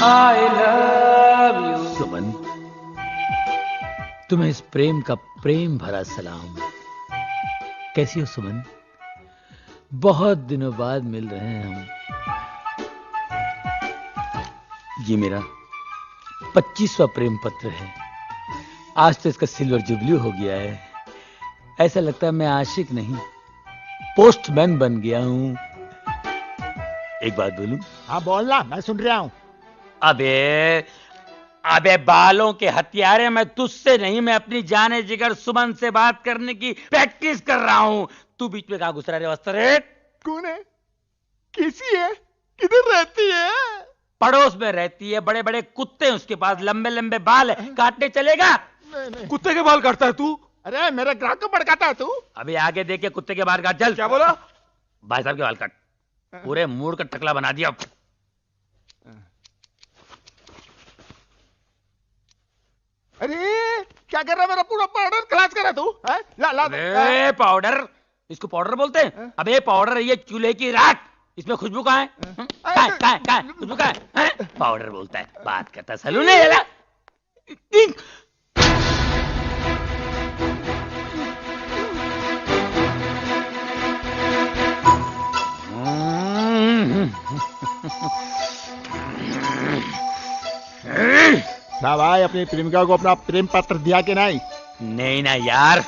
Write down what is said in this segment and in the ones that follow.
I love you। सुमन, तुम्हें इस प्रेम का प्रेम भरा सलाम। कैसी हो सुमन? बहुत दिनों बाद मिल रहे हैं हम। ये मेरा 25वां प्रेम पत्र है। आज तो इसका सिल्वर जुबली हो गया है। ऐसा लगता है मैं आशिक नहीं, पोस्टमैन बन गया हूं। एक बात बोलूं? हाँ बोलना, मैं सुन रहा हूं। अबे बालों के हथियारे, मैं तुझसे नहीं, मैं अपनी जाने जिगर सुमन से बात करने की प्रैक्टिस कर रहा हूं। तू बीच में कहां घुस रहा है वस्त्र? कौन है? कैसी है? किधर रहती है? पड़ोस में रहती है। बड़े बड़े कुत्ते हैं उसके पास, लंबे लंबे बाल है। काटने चलेगा? नहीं। कुत्ते के बाल काटता है तू? अरे मेरे ग्राहक को भड़काता है तू? अभी आगे देखे कुत्ते के बाल काट। चल। क्या बोला? भाई साहब के बाल काट। पूरे मूड का टकला बना दिया। अरे क्या कर रहा है? मेरा पूरा पाउडर खलास कर रहा तू? ला ला। अबे पाउडर? इसको पाउडर बोलते हैं? अबे पाउडर ये चूल्हे की राख। इसमें खुशबू कहाँ है? कहाँ है? खुशबू कहाँ है? पाउडर बोलता है, बात करता सलून है। ना भाई, अपनी प्रेमिका को अपना प्रेम पत्र दिया कि नहीं? नहीं ना यार,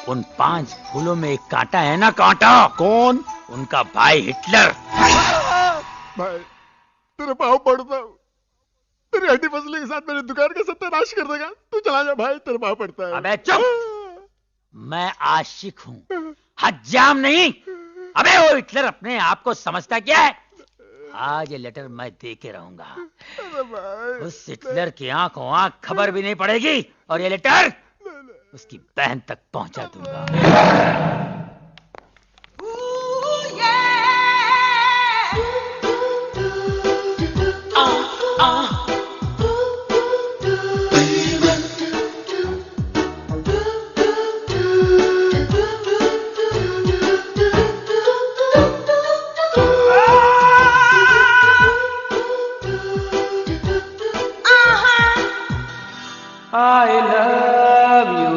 उन 5 फूलों में एक कांटा है ना, कांटा। कौन? उनका भाई हिटलर। भाई तेरे पाँव पड़ता हूँ, तेरी हड्डी फसली के साथ मेरी दुकान का सत्यानाश कर देगा। तू चला जा भाई, तेरे पाँव पड़ता है। अबे चुप, मैं आशिक हूँ, हज्जाम नहीं। अबे वो हिटलर अपने आप को समझता क्या है? आज ये लेटर मैं दे के रहूंगा। उस हिटलर की आंखों आंख खबर भी नहीं पड़ेगी, और ये लेटर उसकी बहन तक पहुंचा दूंगा। I love you।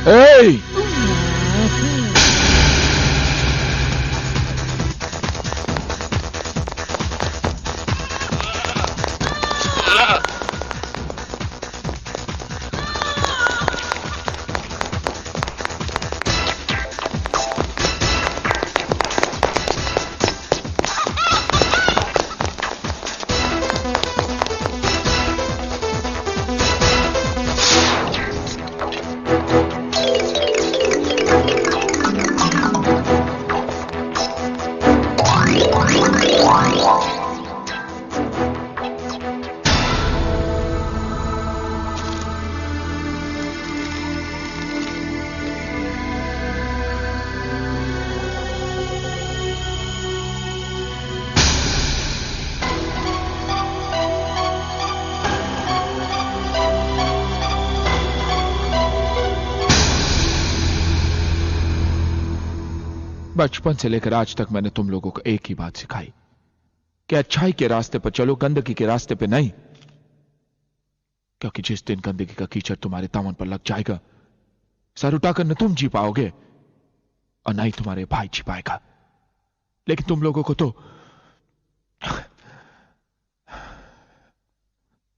Hey! बचपन से लेकर आज तक मैंने तुम लोगों को एक ही बात सिखाई कि अच्छाई के रास्ते पर चलो, गंदगी के रास्ते पे नहीं। क्योंकि जिस दिन गंदगी का कीचड़ तुम्हारे दामन पर लग जाएगा, सर उठाकर न तुम जी पाओगे और ना ही तुम्हारे भाई जी पाएगा। लेकिन तुम लोगों को तो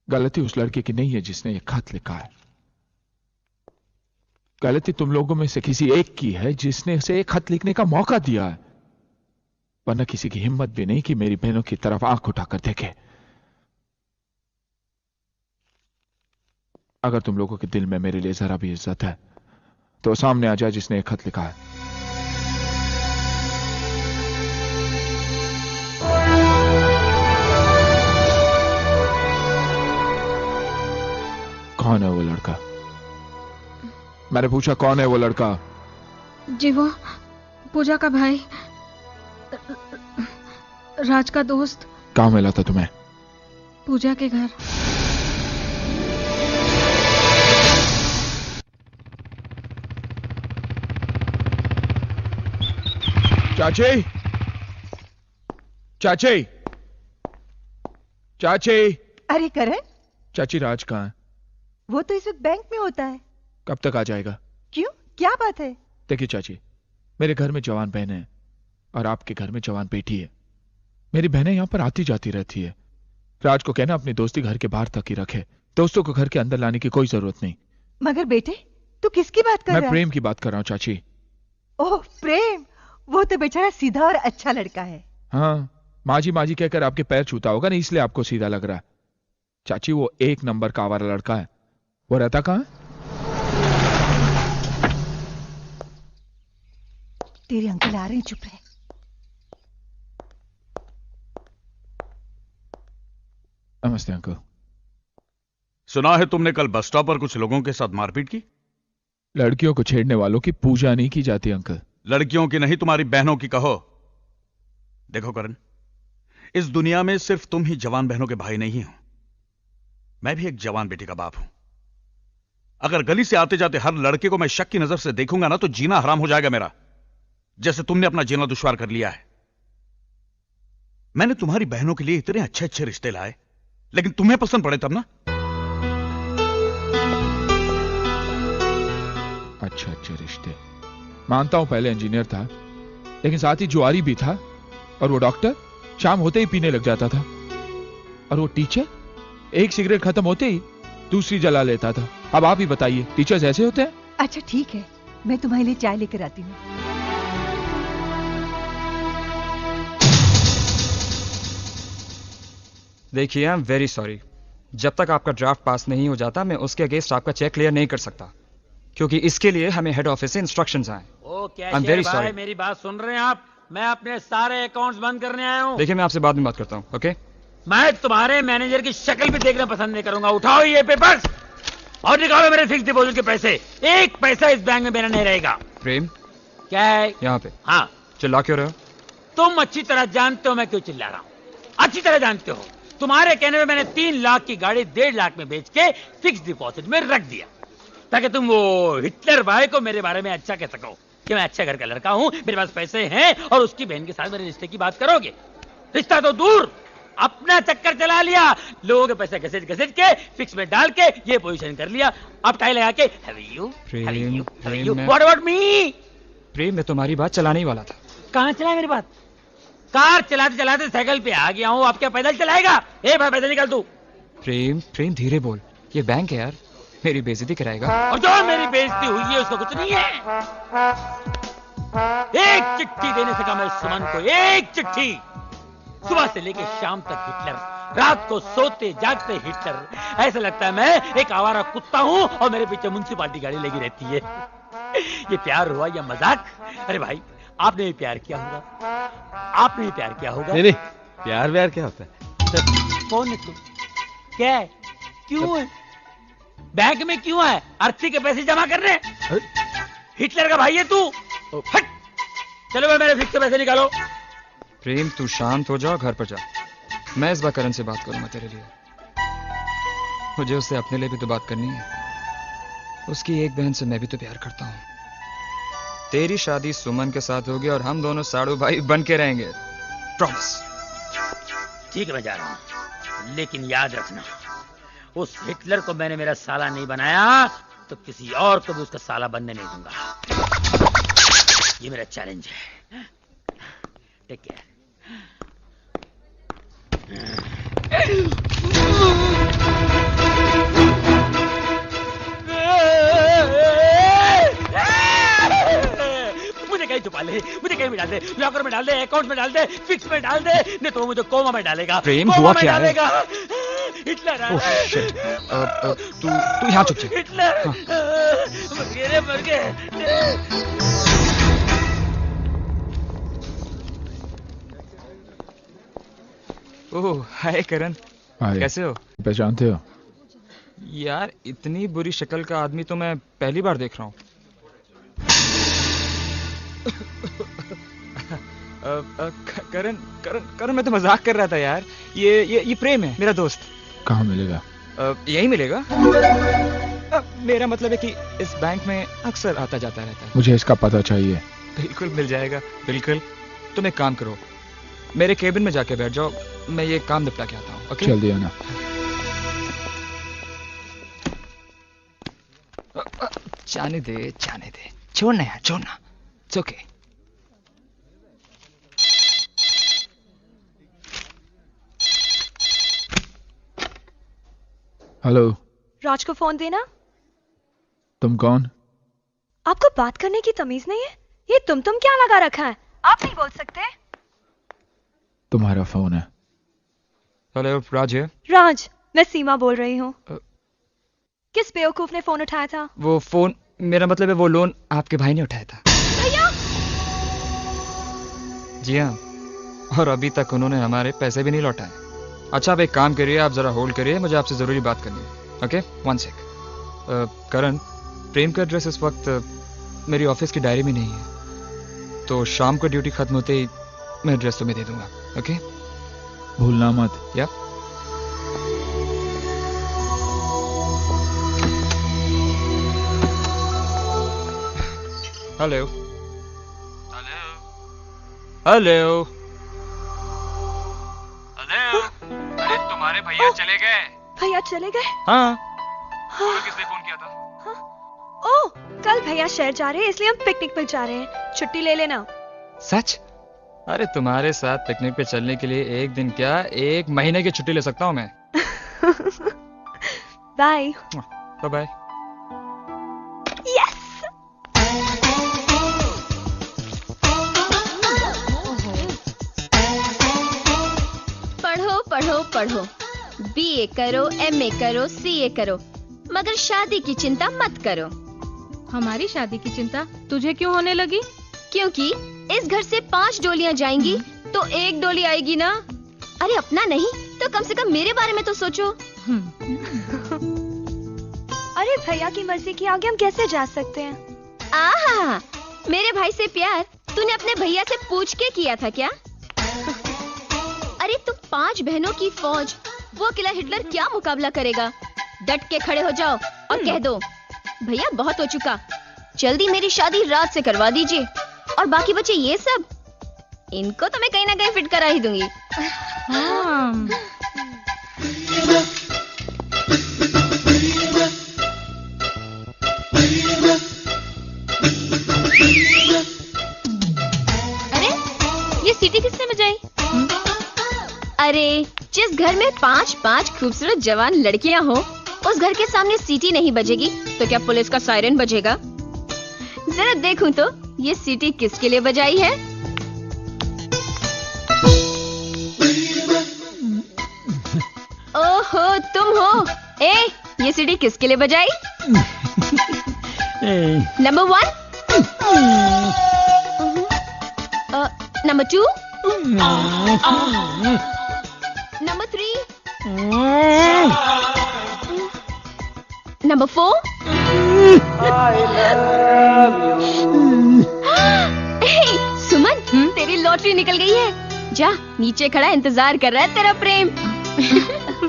गलती उस लड़के की नहीं है जिसने ये खत लिखा है। गलती तुम लोगों में से किसी एक की है जिसने उसे एक खत लिखने का मौका दिया है। वरना किसी की हिम्मत भी नहीं कि मेरी बहनों की तरफ आंख उठाकर देखे। अगर तुम लोगों के दिल में मेरे लिए जरा भी इज्जत है तो सामने आ जाए जिसने एक खत लिखा है। कौन है वो लड़का? मैंने पूछा कौन है वो लड़का? जी वो पूजा का भाई, राज का दोस्त। कहाँ मिला था तुम्हें? पूजा के घर। चाची, चाची, चाची। अरे करण, चाची राज कहाँ है? वो तो इस वक्त बैंक में होता है। कब तक आ जाएगा? क्यों, क्या बात है? देखिए चाची, मेरे घर में जवान बहनें हैं और आपके घर में जवान बेटी है। मेरी बहनें यहां पर आती जाती रहती है। राज को कहना अपनी दोस्ती घर के बाहर तक ही रखे, दोस्तों को घर के अंदर लाने की कोई जरूरत नहीं। मगर बेटे, तू किसकी बात कर मैं रहा है? प्रेम की बात कर रहा हूं चाची। ओह प्रेम, वो तो बेचारा सीधा और अच्छा लड़का है। हाँ, माजी माजी कहकर आपके पैर छूता होगा ना, इसलिए आपको सीधा लग रहा है। चाची वो एक नंबर का आवारा लड़का है। वो रहता कहाँ है? तेरे अंकल आ रहे हैं, चुप रहे। नमस्ते अंकल। सुना है तुमने कल बस स्टॉप पर कुछ लोगों के साथ मारपीट की? लड़कियों को छेड़ने वालों की पूजा नहीं की जाती अंकल। लड़कियों की नहीं, तुम्हारी बहनों की कहो। देखो करण, इस दुनिया में सिर्फ तुम ही जवान बहनों के भाई नहीं हो, मैं भी एक जवान बेटी का बाप हूं। अगर गली से आते जाते हर लड़के को मैं शक की नजर से देखूंगा ना, तो जीना हराम हो जाएगा मेरा, जैसे तुमने अपना जीना दुश्वार कर लिया है। मैंने तुम्हारी बहनों के लिए इतने अच्छे अच्छे रिश्ते लाए, लेकिन तुम्हें पसंद पड़े तब ना। अच्छे अच्छे रिश्ते मानता हूं, पहले इंजीनियर था, लेकिन साथ ही जुआरी भी था। और वो डॉक्टर शाम होते ही पीने लग जाता था। और वो टीचर एक सिगरेट खत्म होते ही दूसरी जला लेता था। अब आप ही बताइए, टीचर्स ऐसे होते हैं? अच्छा ठीक है, मैं तुम्हारे लिए चाय लेकर आती हूँ। देखिए, आई एम वेरी सॉरी। जब तक आपका ड्राफ्ट पास नहीं हो जाता, मैं उसके अगेंस्ट आपका चेक क्लियर नहीं कर सकता, क्योंकि इसके लिए हमें हेड ऑफिस से इंस्ट्रक्शंस आए। ओ I'm very भाई, sorry. मेरी बात सुन रहे हैं आप? मैं अपने सारे अकाउंट्स बंद करने आया हूँ। देखिए, मैं आपसे बाद में बात करता हूँ, ओके? मैं तुम्हारे मैनेजर की शक्ल भी देखना पसंद नहीं करूंगा। उठाओ ये पेपर्स और निकालो मेरे फिक्स डिपॉजिट के पैसे। एक पैसा इस बैंक में मेरा नहीं रहेगा। प्रेम, क्या है? यहाँ पे हाँ, चिल्ला क्यों रहे हो? तुम अच्छी तरह जानते हो मैं क्यों चिल्ला रहा हूँ। अच्छी तरह जानते हो। तुम्हारे कहने में मैंने 3 लाख की गाड़ी 1.5 लाख में बेच के फिक्स डिपॉजिट में रख दिया, ताकि तुम वो हिटलर भाई को मेरे बारे में अच्छा कह सको कि मैं अच्छे घर का लड़का हूं, मेरे पास पैसे हैं, और उसकी बहन के साथ मेरे रिश्ते की बात करोगे। रिश्ता तो दूर, अपना चक्कर चला लिया। लोगों के पैसे घसीट घसीट के फिक्स में डाल के ये पोजीशन कर लिया। अब टाई लगा के व्हाट अबाउट मी? प्रेम, मैं तुम्हारी बात चलाने ही वाला था। कहां चला मेरी बात? कार चलाते चलाते साइकिल पे आ गया हूं। अब क्या पैदल चलाएगा? ए भाई, पैदल निकल तू। प्रेम, प्रेम धीरे बोल, ये बैंक है यार, मेरी बेइज्जती कराएगा। और जो मेरी बेइज्जती हुई है उसको कुछ नहीं है। एक चिट्ठी देने से कहा मैं सुमन को, एक चिट्ठी। सुबह से लेकर शाम तक हिटलर, रात को सोते जागते हिटलर। ऐसा लगता है मैं एक आवारा कुत्ता हूं और मेरे पीछे म्युनिसिपालिटी गाड़ी लगी रहती है। ये प्यार हुआ या मजाक? अरे भाई, आपने भी प्यार किया होगा, आपने भी प्यार किया होगा। नहीं, प्यार व्यार क्या होता है? कौन है तू? क्या है? क्यों है बैंक में? क्यों है? अर्थी के पैसे जमा करने? हिटलर का भाई है तू? हट! चलो भाई, मेरे फिक्स के पैसे निकालो। प्रेम, तू शांत हो जा, घर पर जा। मैं इस बार करण से बात करूंगा तेरे लिए। मुझे उससे अपने लिए भी तो बात करनी है। उसकी एक बहन से मैं भी तो प्यार करता हूँ। तेरी शादी सुमन के साथ होगी और हम दोनों साड़ू भाई बन के रहेंगे, प्रॉमिस। ठीक है, मैं जा रहा हूं, लेकिन याद रखना, उस हिटलर को मैंने मेरा साला नहीं बनाया तो किसी और को भी उसका साला बनने नहीं दूंगा। ये मेरा चैलेंज है। Take care. मुझे कहीं छुपा ले, मुझे कहीं भी डाल दे, लॉकर में डाल दे, अकाउंट में डाल दे, फिक्स में डाल दे, नहीं तो मुझे कोमा में डालेगा। प्रेम, कोमा हुआ में क्या है? डालेगा। Hitler oh shit. तू यहाँ चुप जा। हिटलर मर गए रे, मर गए। ओह हाय करण, हाय। कैसे हो? पहचानते हो? यार इतनी बुरी शक्ल का आदमी तो मैं पहली बार देख रहा हूँ। करण करण करण मैं तो मजाक कर रहा था यार। ये प्रेम है, मेरा दोस्त। कहाँ मिलेगा? यही मिलेगा। मेरा मतलब है कि इस बैंक में अक्सर आता जाता रहता है। मुझे इसका पता चाहिए। बिल्कुल मिल जाएगा, बिल्कुल। तुम एक काम करो, मेरे केबिन में जाके बैठ जाओ, मैं ये काम निपटा के आता हूँ। ओके? जल्दी आना। जाने दे, छोड़ना यार, छोड़ना। It's okay. हेलो। राज को फोन देना। तुम कौन? आपको बात करने की तमीज नहीं है? ये तुम क्या लगा रखा है? आप नहीं बोल सकते? तुम्हारा फोन है। हेलो, राज है। राज, मैं सीमा बोल रही हूँ। किस बेवकूफ ने फोन उठाया था? वो फोन, मेरा मतलब है वो लोन आपके भाई ने उठाया था। भैया? जी हाँ, और अभी तक उन्होंने हमारे पैसे भी नहीं लौटाए। अच्छा, आप एक काम करिए, आप जरा होल्ड करिए, मुझे आपसे जरूरी बात करनी है। ओके, 1 सेक। करण, प्रेम का एड्रेस इस वक्त मेरी ऑफिस की डायरी में नहीं है, तो शाम को ड्यूटी खत्म होते ही मैं एड्रेस तुम्हें दे दूंगा। ओके? भूलना मत। या हेलो हेलो हेलो। अरे तुम्हारे भैया चले गए। भैया चले गए? हाँ। हाँ। किसने फोन किया था? ओह, कल भैया शहर जा रहे हैं, इसलिए हम पिकनिक पर जा रहे हैं। छुट्टी ले लेना। सच? अरे तुम्हारे साथ पिकनिक पे चलने के लिए एक दिन क्या, 1 महीने की छुट्टी ले सकता हूँ मैं। Bye bye. यस। पढ़ो पढ़ो पढ़ो, बीए करो, एमए करो, सीए करो, मगर शादी की चिंता मत करो। हमारी शादी की चिंता तुझे क्यों होने लगी? क्योंकि इस घर से 5 डोलियां जाएंगी तो 1 डोली आएगी ना। अरे अपना नहीं तो कम से कम मेरे बारे में तो सोचो। अरे भैया की मर्जी के आगे हम कैसे जा सकते हैं? आहा, मेरे भाई से प्यार तूने अपने भैया से पूछ के किया था क्या? अरे तुम 5 बहनों की फौज, वो अकेला हिटलर क्या मुकाबला करेगा? डट के खड़े हो जाओ और कह दो, भैया बहुत हो चुका, जल्दी मेरी शादी रात से करवा दीजिए, और बाकी बचे ये सब, इनको तो मैं कहीं ना कहीं फिट करा ही दूंगी। हाँ। अरे ये सीटी किसने बजाई? अरे जिस घर में 5-5 खूबसूरत जवान लड़कियां हो, उस घर के सामने सीटी नहीं बजेगी तो क्या पुलिस का सायरन बजेगा? जरा देखूं तो ये सीटी किसके लिए बजाई है? ओहो तुम हो। ए, ये सीटी किसके लिए बजाई? Number 1, number 2, number 3, number 4। सुमन, तेरी लॉटरी निकल गई है। जा, नीचे खड़ा इंतजार कर रहा है तेरा प्रेम।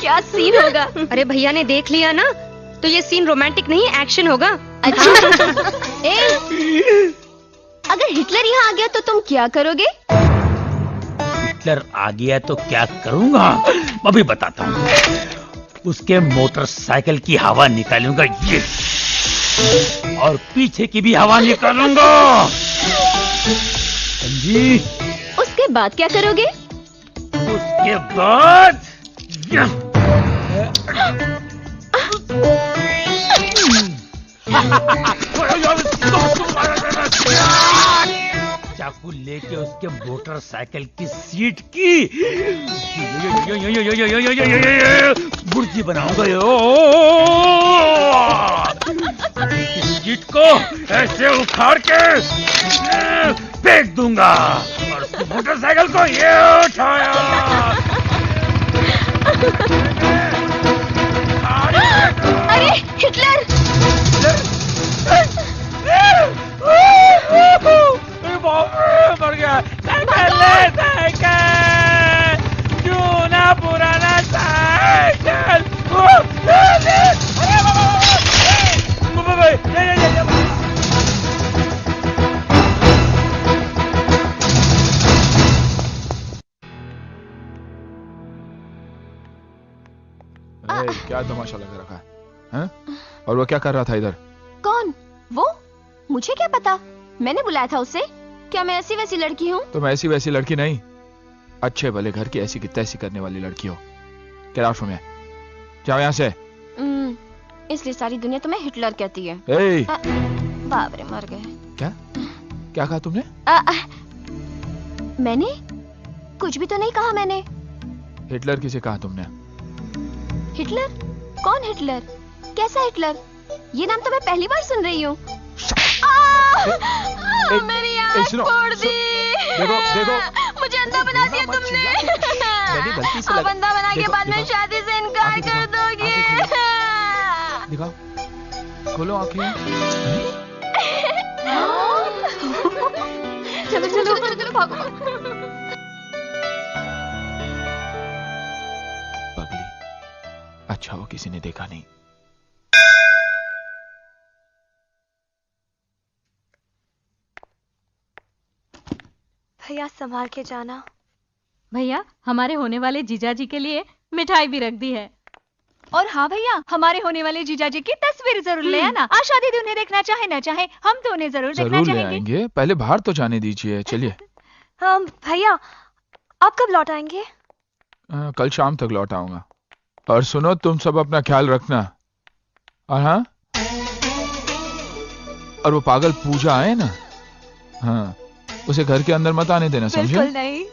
क्या सीन होगा? अरे भैया ने देख लिया ना, तो ये सीन रोमांटिक नहीं एक्शन होगा। अच्छा। अगर हिटलर यहाँ आ गया तो तुम क्या करोगे? हिटलर आ गया तो क्या करूंगा अभी बताता हूँ। उसके मोटरसाइकिल की हवा निकालूंगा ये, और पीछे की भी हवा निकालूंगा। समझी? उसके बाद क्या करोगे? उसके बाद चाकू लेके उसके मोटरसाइकिल की सीट की बुर्जी बनाऊंगा। सीट को ऐसे उखाड़ के फेंक दूंगा, और उसकी मोटरसाइकिल को ये उठाया। तमाशा लगा रखा है, हैं? और वो क्या कर रहा था इधर? कौन? वो? मुझे क्या पता, मैंने बुलाया था उसे। क्या मैं ऐसी वैसी लड़की हूँ? तुम ऐसी वैसी लड़की नहीं, अच्छे भले घर की ऐसी की तैसी करने वाली लड़की हो। क्या राशो में जाओ यहाँ से। इसलिए सारी दुनिया तुम्हें हिटलर कहती है। बाप रे, मर गए। क्या कहा तुमने? मैंने कुछ भी तो नहीं कहा। मैंने हिटलर किसे कहा तुमने? हिटलर? कौन हिटलर? कैसा हिटलर? ये नाम तो मैं पहली बार सुन रही हूँ। मेरी आँख फोड़ दी। देखो मुझे अंधा बना दिया तुमने। अब अंधा बना के बाद में शादी से इनकार कर दोगे? दिखाओ, खोलो आंखें। चलो चलो चलो चलो, भागो। पगली, अच्छा वो किसी ने देखा नहीं। भैया संभाल के जाना। भैया, हमारे होने वाले जीजाजी के लिए मिठाई भी रख दी है। और हाँ भैया, हमारे होने वाले जीजाजी की तस्वीर जरूर ले आना। आज शादी दिन उन्हें देखना चाहे न चाहे, हम तो उन्हें जरूर देखना ले चाहेंगे। आएंगे, पहले बाहर तो जाने दीजिए। चलिए। भैया, आप कब लौट आएंगे? कल शाम तक लौट आऊंगा। और सुनो, तुम सब अपना ख्याल रखना। और हाँ, और वो पागल पूजा आए ना, हाँ, उसे घर के अंदर मत आने देना, समझे? बिल्कुल नहीं।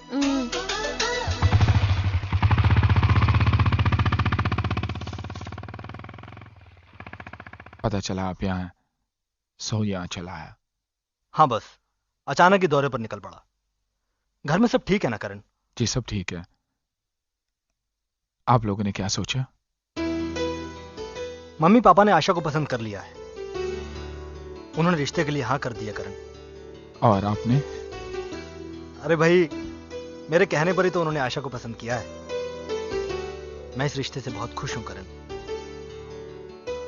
पता चला आप यहाँ हैं, सो यहाँ चला आया। हाँ, बस अचानक ही दौरे पर निकल पड़ा। घर में सब ठीक है ना करण? जी सब ठीक है। आप लोगों ने क्या सोचा? मम्मी पापा ने आशा को पसंद कर लिया है। उन्होंने रिश्ते के लिए हाँ कर दिया करण। और आपने? अरे भाई, मेरे कहने पर ही तो उन्होंने आशा को पसंद किया है। मैं इस रिश्ते से बहुत खुश हूं करण।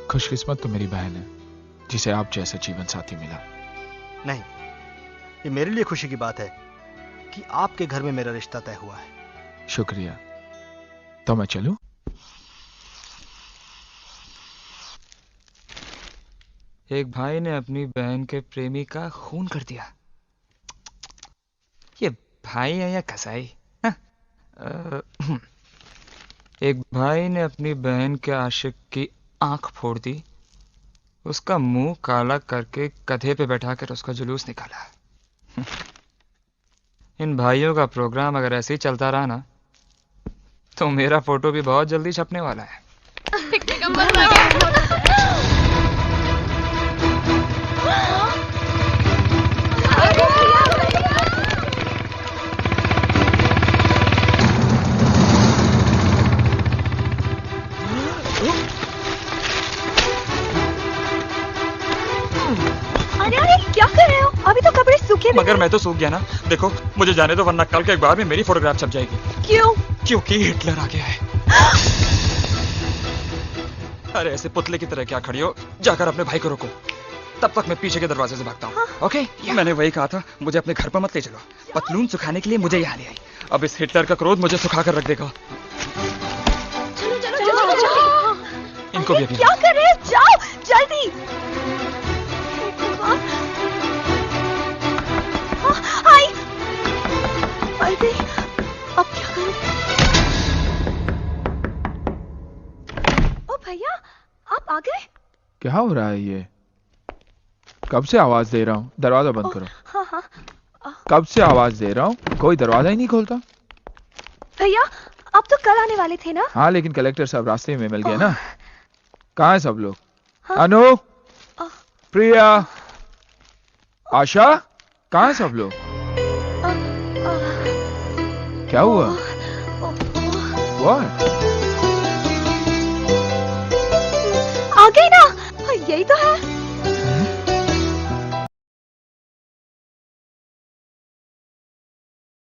खुशकिस्मत तो मेरी बहन है जिसे आप जैसा जीवन साथी मिला। नहीं, ये मेरे लिए खुशी की बात है कि आपके घर में मेरा रिश्ता तय हुआ है। शुक्रिया। तो मैं चलूं? एक भाई ने अपनी बहन के प्रेमी का खून कर दिया। ये भाई है या कसाई? एक भाई ने अपनी बहन के आशिक की आंख फोड़ दी, उसका मुंह काला करके गधे पे बैठा कर उसका जुलूस निकाला। इन भाइयों का प्रोग्राम अगर ऐसे ही चलता रहा ना, तो मेरा फोटो भी बहुत जल्दी छपने वाला है। क्या कर रहे हो? अभी तो कपड़े सूखे भी मगर मैं तो सूख गया ना। देखो, मुझे जाने दो, वरना कल के अखबार में मेरी फोटोग्राफ छप जाएगी। क्यों? क्योंकि हिटलर आ गया है। अरे ऐसे पुतले की तरह क्या खड़ी हो? जाकर अपने भाई को रोको। तब तक मैं पीछे के दरवाजे से भागता हूँ। ओके? मैंने वही कहा था, मुझे अपने घर पर मत ले चलो। पतलून सुखाने के लिए मुझे यहाँ ले आई। अब इस हिटलर का क्रोध मुझे सुखा कर रख देगा। इनको भी क्या कर रहे हो? जाओ जल्दी। अब क्या करूं? ओ भैया, आप आ गए? क्या हो रहा है ये? कब से आवाज दे रहा हूँ, दरवाजा बंद करो। हाँ हाँ। कब से आवाज दे रहा हूँ, कोई दरवाजा ही नहीं खोलता। भैया, आप तो कल आने वाले थे ना? हाँ, लेकिन कलेक्टर साहब रास्ते में मिल गए ना। कहाँ है सब लोग? हाँ? अनु, प्रिया, आशा, कहाँ है सब लोग? क्या हुआ? What? आ गई ना? यही तो है।